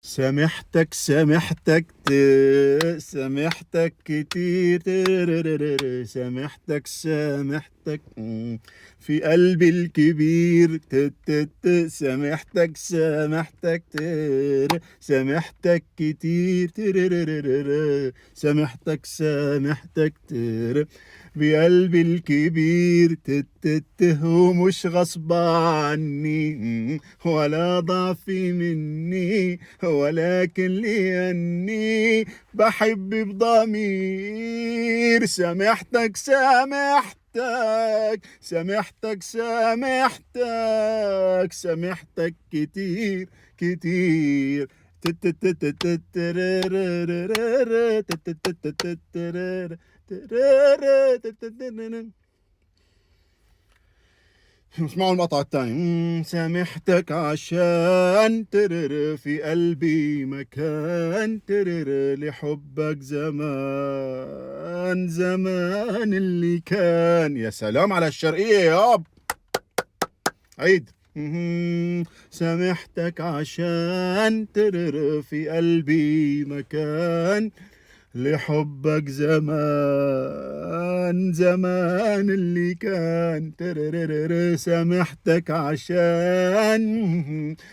سامحتك سامحتك كتير سامحتك في قلبي الكبير سامحتك سامحتك كتير سامحتك بقلبي الكبير ومش غصب عني ولا ضعفي مني ولكن لأني بحب بضمير. سامحتك كتير كتير. اسمعوا المقطع الثاني. سامحتك عشان في قلبي مكان لحبك زمان اللي كان. يا سلام على الشرقية ياب. عيد. سامحتك عشان في قلبي مكان لحبك زمان اللي كان. سامحتك عشان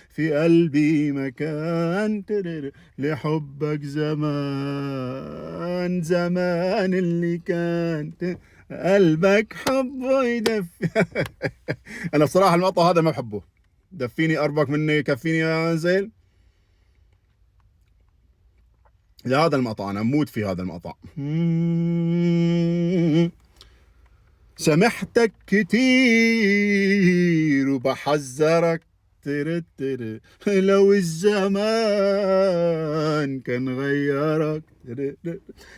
في قلبي مكان لحبك زمان اللي كان. قلبك حبه يدفي. انا بصراحة المقطع هذا ما بحبه. دفيني قربك مني يكفيني يا زين. هذا المقطع انا اموت في هذا المقطع. سامحتك كتير وبحذرك لو الزمان كان غيرك.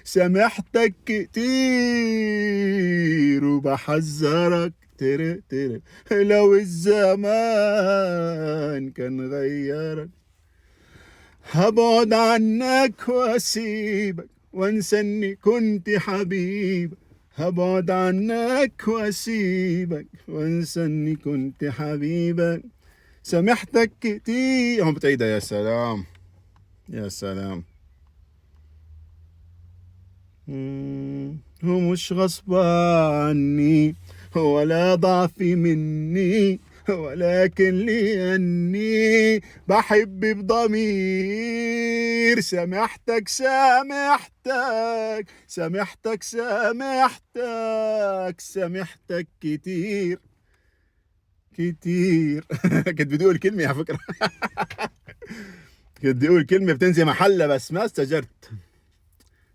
سامحتك كتير وبحذرك لو الزمان كان غيرك. هبعد عنك واسيبك وانسى اني كنت حبيبك. هبعد عنك واسيبك وانسى اني كنت حبيبك. سامحتك كتير. هم بتعيدها. يا سلام يا سلام. هو مش غصب عني ولا ضعفي مني ولكن لأني بحب بضمير. سامحتك كتير كتير. كنت بدي اقول كلمة على فكرة. كنت بدي اقول كلمة بتنزي محلة بس ما استجرت.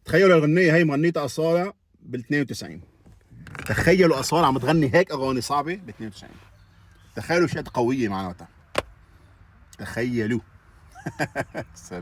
تخيلوا الغنية هي مغنيتها أصالة بال92. تخيلوا أصالة عم تغني هيك أغاني صعبة ب92. تخيلوا شيء قوية معناتها. تخيلوا. سلام.